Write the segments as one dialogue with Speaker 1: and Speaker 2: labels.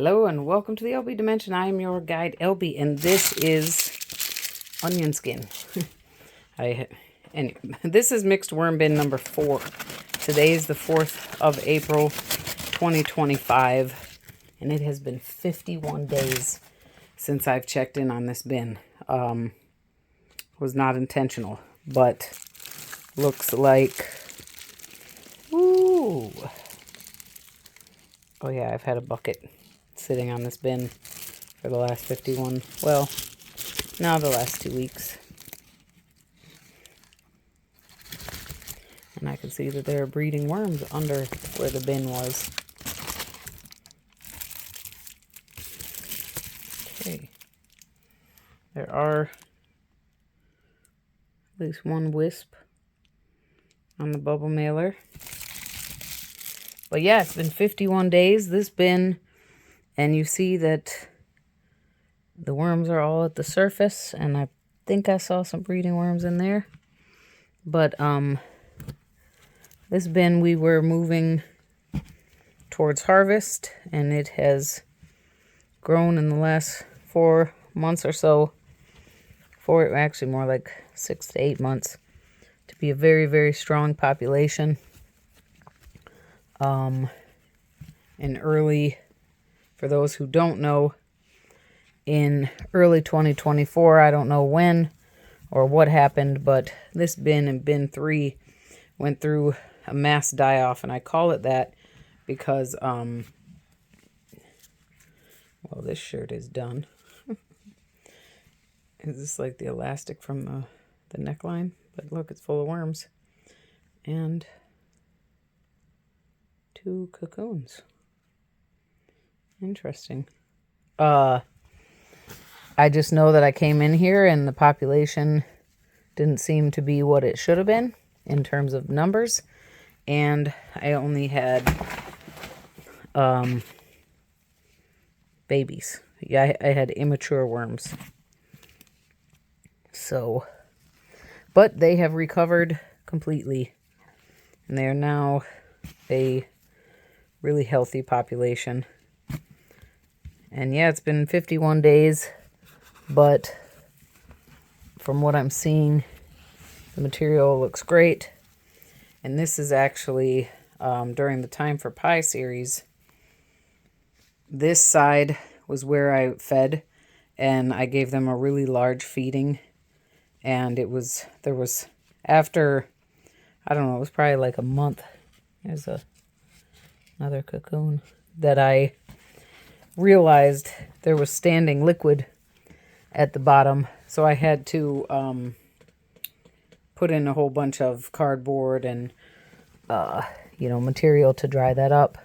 Speaker 1: Hello and welcome to the theElpyDimension. I am your guide, Elpy, and this is onion skin. This is mixed worm bin number 4. Today is the 4th of April, 2025, and it has been 51 days since I've checked in on this bin. Was not intentional, but looks like, ooh. Oh yeah, I've had a bucket sitting on this bin for the last 51, well, now the last 2 weeks. And I can see that there are breeding worms under where the bin was. Okay. There are at least one wisp on the bubble mailer. But yeah, it's been 51 days, this bin, and you see that the worms are all at the surface, and I think I saw some breeding worms in there. But this bin we were moving towards harvest, and it has grown in the last 4 months or so, actually more like 6 to 8 months, to be a very, very strong population. For those who don't know, in early 2024, I don't know when or what happened, but this bin and bin 3 went through a mass die-off, and I call it that because, well, this shirt is done. Is this like the elastic from the neckline? But look, it's full of worms. And 2 cocoons. Interesting. I just know that I came in here and the population didn't seem to be what it should have been in terms of numbers. And I only had babies. Yeah, I had immature worms. So, but they have recovered completely. And they are now a really healthy population. And yeah, it's been 51 days, but from what I'm seeing, the material looks great. And this is actually during the Time for Pie series. This side was where I fed, and I gave them a really large feeding. And there was after, I don't know, it was probably like a month. There's another cocoon that I realized there was standing liquid at the bottom, so I had to put in a whole bunch of cardboard and material to dry that up.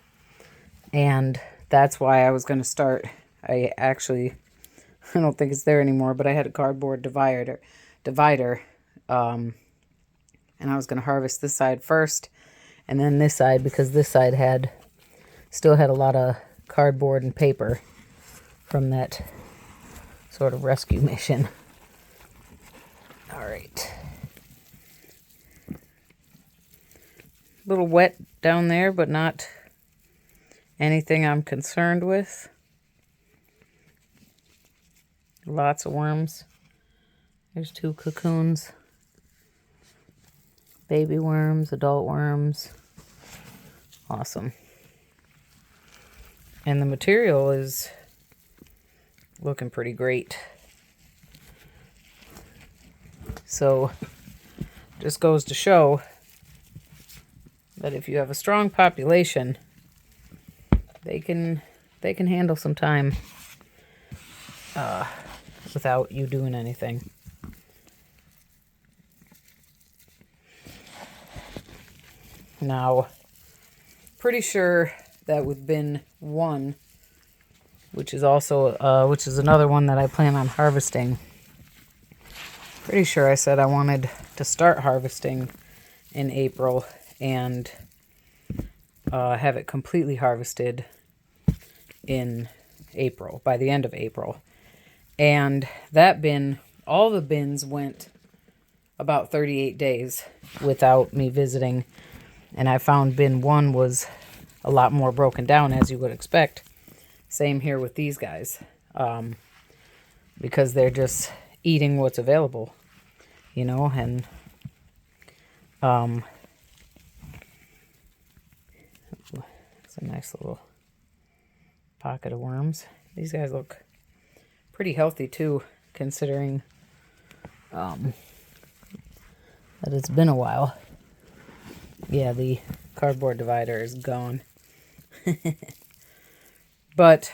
Speaker 1: And that's why I was going to start. I don't think it's there anymore, but I had a cardboard divider and I was going to harvest this side first and then this side, because this side still had a lot of cardboard and paper from that sort of rescue mission. All right. A little wet down there, but not anything I'm concerned with. Lots of worms. There's 2 cocoons. Baby worms, adult worms. Awesome. And the material is looking pretty great. So, just goes to show that if you have a strong population, they can handle some time without you doing anything. Now, pretty sure that with bin 1, which is another one that I plan on harvesting. Pretty sure I said I wanted to start harvesting in April and have it completely harvested in April, by the end of April. And that bin, all the bins went about 38 days without me visiting. And I found bin 1 was a lot more broken down, as you would expect, Same here with these guys, because they're just eating what's available, you know, and it's a nice little pocket of worms. These guys look pretty healthy too, considering that it's been a while. Yeah, the cardboard divider is gone. But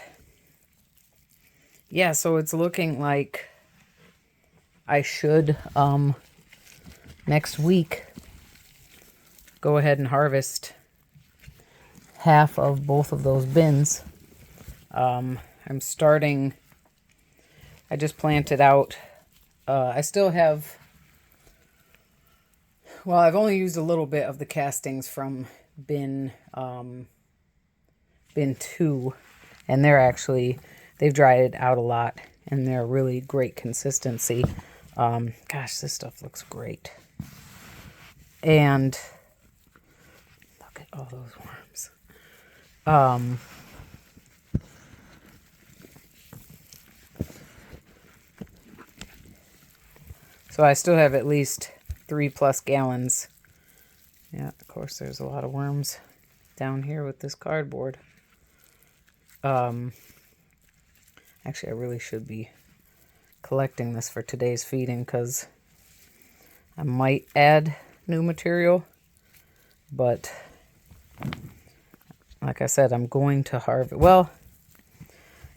Speaker 1: yeah, so it's looking like I should next week go ahead and harvest half of both of those bins. I'm starting, I just planted out, I still have, well, I've only used a little bit of the castings from bin 2, and they've dried out a lot, and they're really great consistency. Gosh, this stuff looks great. And look at all those worms. So I still have at least 3+ gallons. Yeah, of course, there's a lot of worms down here with this cardboard. Actually, I really should be collecting this for today's feeding, because I might add new material, but like I said, I'm going to harvest. Well,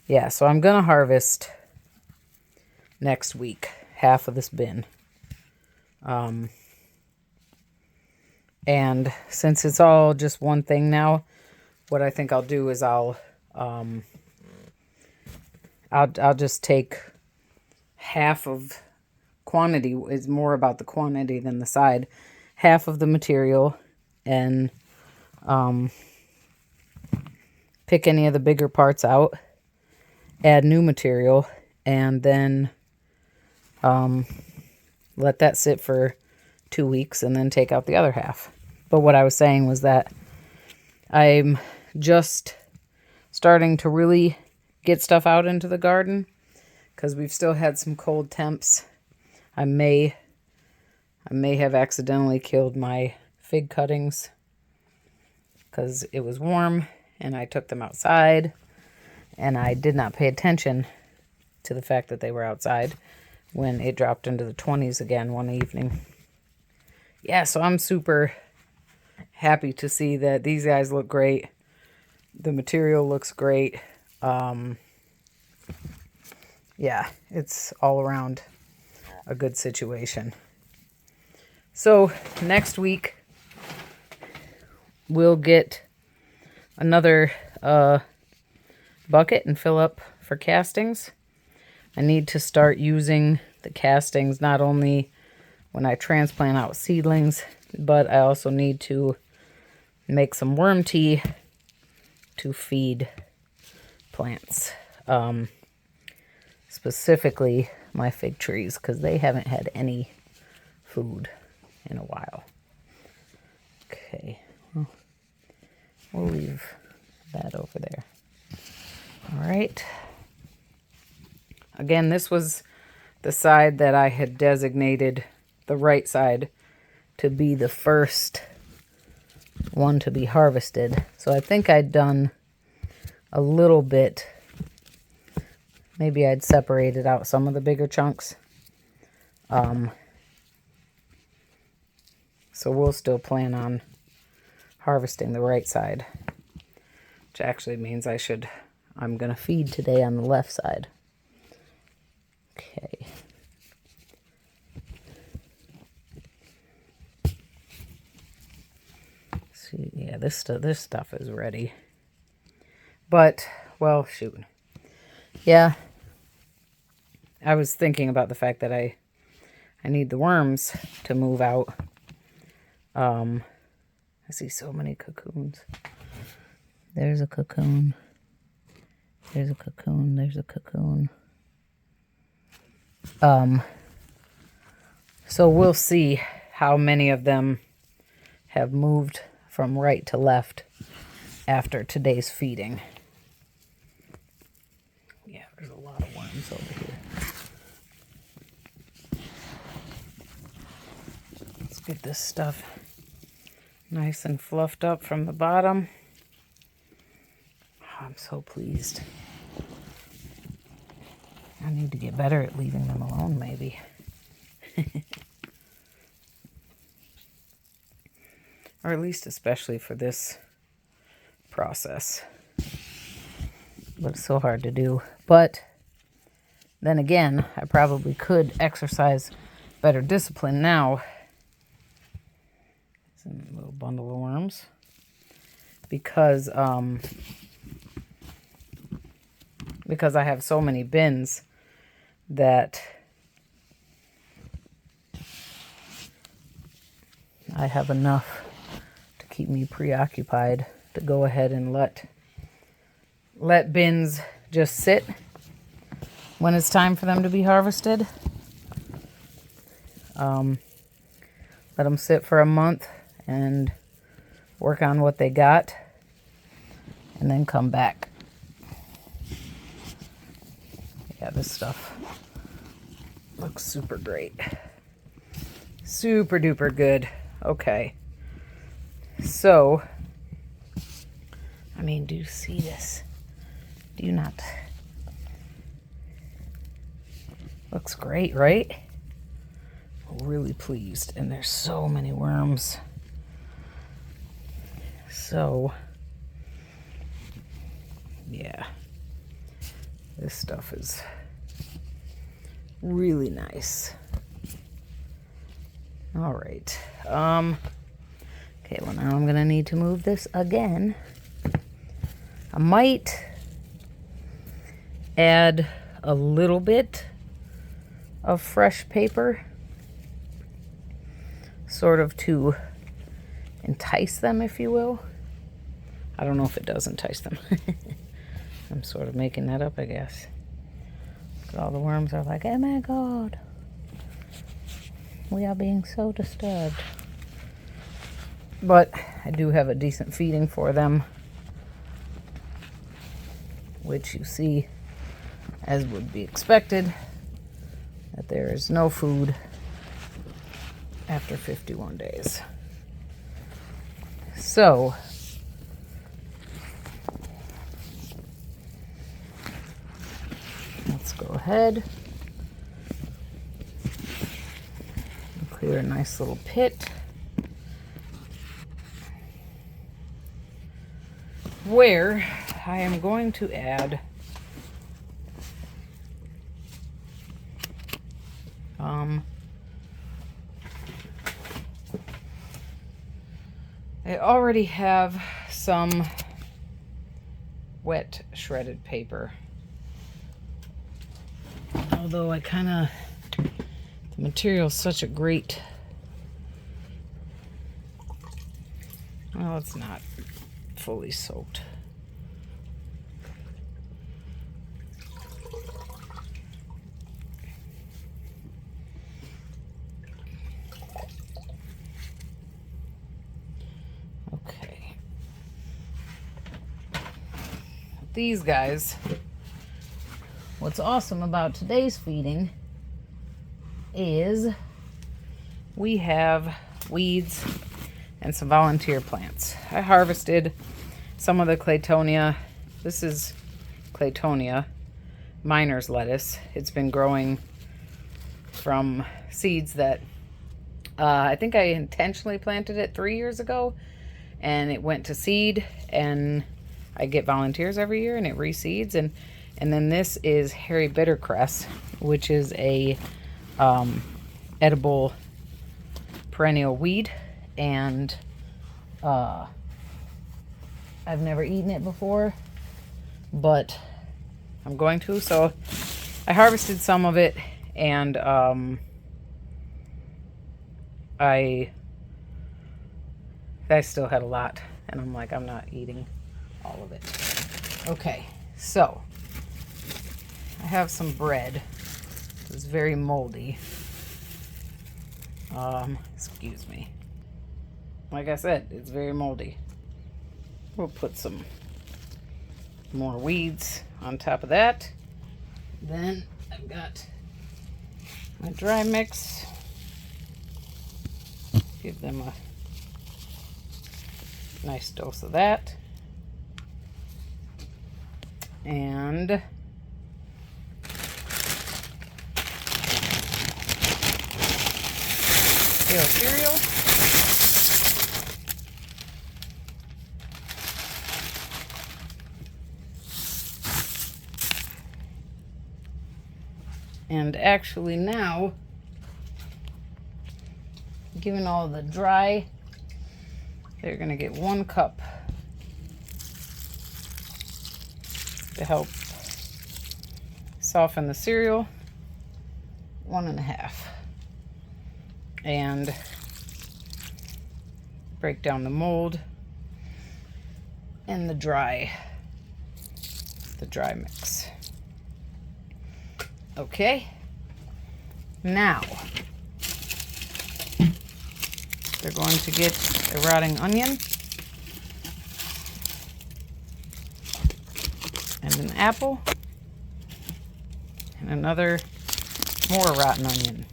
Speaker 1: yeah, so I'm going to harvest next week half of this bin. And since it's all just one thing now, what I think I'll do is I'll just take half of quantity. Is more about the quantity than the side. Half of the material, and pick any of the bigger parts out, add new material, and then let that sit for 2 weeks, and then take out the other half. But what I was saying was that I'm just starting to really get stuff out into the garden, because we've still had some cold temps. I may have accidentally killed my fig cuttings because it was warm and I took them outside, and I did not pay attention to the fact that they were outside when it dropped into the 20s again one evening. Yeah, so I'm super happy to see that these guys look great. The material looks great. Yeah, it's all around a good situation. So next week we'll get another bucket and fill up for castings. I need to start using the castings not only when I transplant out seedlings, but I also need to make some worm tea to feed plants. Specifically my fig trees, because they haven't had any food in a while. Okay, well, we'll leave that over there. All right. Again, this was the side that I had designated, the right side, to be the first one to be harvested. So I think I'd done a little bit. Maybe I'd separated out some of the bigger chunks. So we'll still plan on harvesting the right side, which actually means I'm going to feed today on the left side. Okay. See, yeah, this stuff is ready. But, well, shoot. Yeah. I was thinking about the fact that I need the worms to move out. I see so many cocoons. There's a cocoon. There's a cocoon. There's a cocoon. So we'll see how many of them have moved from right to left after today's feeding. leaves over here. Let's get this stuff nice and fluffed up from the bottom. Oh, I'm so pleased. I need to get better at leaving them alone, maybe. Or at least especially for this process. But it's so hard to do. But then again, I probably could exercise better discipline now. It's a little bundle of worms. Because I have so many bins that I have enough to keep me preoccupied to go ahead and let bins just sit when it's time for them to be harvested. Let them sit for a month and work on what they got and then come back. Yeah, this stuff looks super great. Super duper good. Okay. So, I mean, do you see this? Do you not? Looks great, right? Really pleased. And there's so many worms. So, yeah. This stuff is really nice. All right. Okay, well now I'm gonna need to move this again. I might add a little bit of fresh paper, sort of to entice them, if you will. I don't know if it does entice them. I'm sort of making that up, I guess. But all the worms are like, oh my God, we are being so disturbed. But I do have a decent feeding for them, which you see, as would be expected, that there is no food after 51 days. So, let's go ahead and clear a nice little pit where I am going to add I already have some wet shredded paper. Although the material's such a great, well, it's not fully soaked. Okay. These guys, what's awesome about today's feeding is we have weeds and some volunteer plants. I harvested some of the Claytonia. This is Claytonia, miner's lettuce. It's been growing from seeds that I think I intentionally planted it 3 years ago, and it went to seed, and I get volunteers every year and it reseeds. And then this is hairy bittercress, which is a edible perennial weed, and I've never eaten it before, but I'm going to. So I harvested some of it, and I still had a lot, and I'm like, I'm not eating all of it. Okay, so I have some bread. It's very moldy. Excuse me. Like I said, it's very moldy. We'll put some more weeds on top of that. Then I've got my dry mix. Give them a nice dose of that. And kale cereal. And actually now, given all the dry, they're gonna get 1 cup to help soften the cereal, 1.5, and break down the mold and the dry mix. Okay, now they're going to get a rotting onion and an apple and another more rotten onion.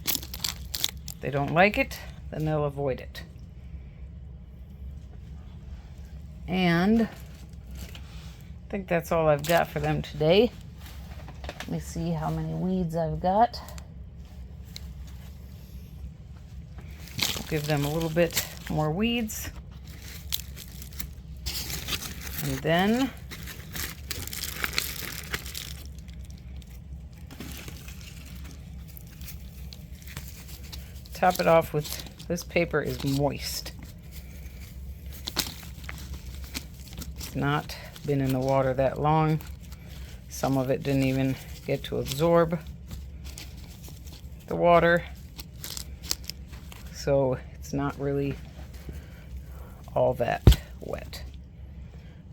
Speaker 1: If they don't like it, then they'll avoid it. And I think that's all I've got for them today. Let me see how many weeds I've got. I'll give them a little bit more weeds. And then top it off with, this paper is moist. It's not been in the water that long. Some of it didn't even get to absorb the water, so it's not really all that wet.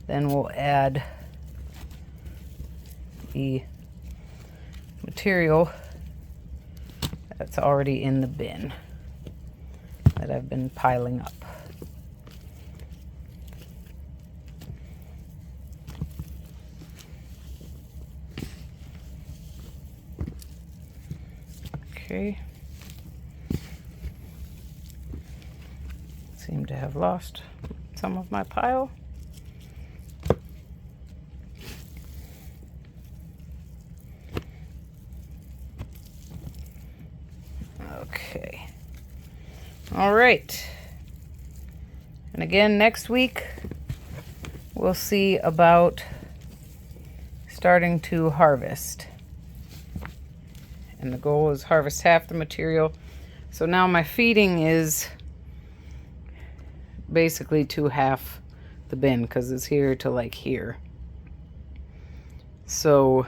Speaker 1: Then we'll add the material that's already in the bin that I've been piling up. Okay. Seem to have lost some of my pile. Okay. All right. And again, next week, we'll see about starting to harvest. And the goal is harvest half the material. So now my feeding is basically to half the bin because it's here to like here. So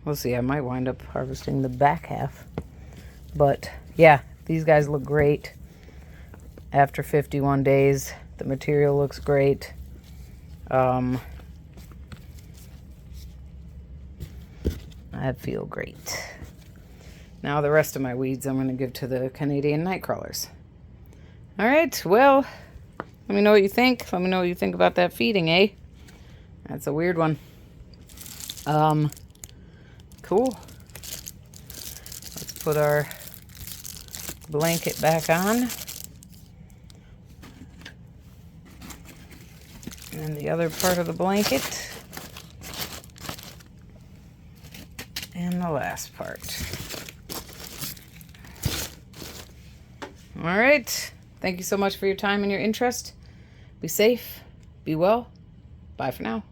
Speaker 1: we'll see. I might wind up harvesting the back half. But yeah, these guys look great. After 51 days, the material looks great. I feel great. Now the rest of my weeds I'm going to give to the Canadian night crawlers. All right, well, let me know what you think. Let me know what you think about that feeding, eh? That's a weird one. Cool. Let's put our blanket back on. And the other part of the blanket. And the last part. All right. Thank you so much for your time and your interest. Be safe. Be well. Bye for now.